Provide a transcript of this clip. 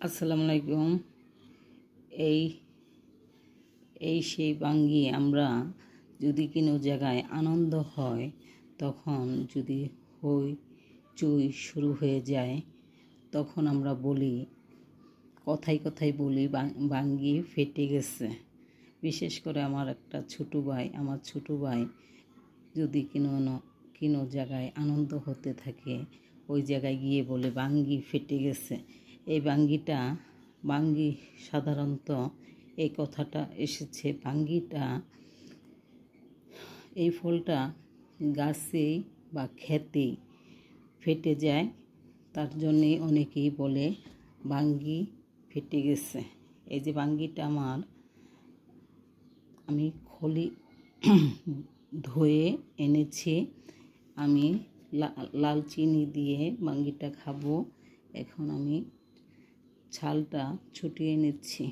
আসসালামু আলাইকুম। এই এই সেই বাঙ্গি আমরা যদি কোনো জায়গায় আনন্দ হয় তখন যদি হই চই শুরু হয়ে যায় তখন আমরা বলি, কথায় কথায় বলি বাঙ্গি ফেটে গেছে। বিশেষ করে আমার ছোটো ভাই যদি কোনো জায়গায় আনন্দ হতে থাকে ওই জায়গায় গিয়ে বলে বাঙ্গি ফেটে গেছে। এই বাঙ্গি সাধারণত এই কথাটা এসেছে, এই ফলটা গাছেই বা ক্ষেতেই ফেটে যায়, তার জন্যে অনেকেই বলে বাঙ্গি ফেটে গেছে। এই যে বাঙ্গিটা আমি ধুয়ে এনেছি, আমি লাল চিনি দিয়ে বাঙ্গিটা খাবো। এখন আমি ছালটা ছুটিয়ে নিচ্ছি।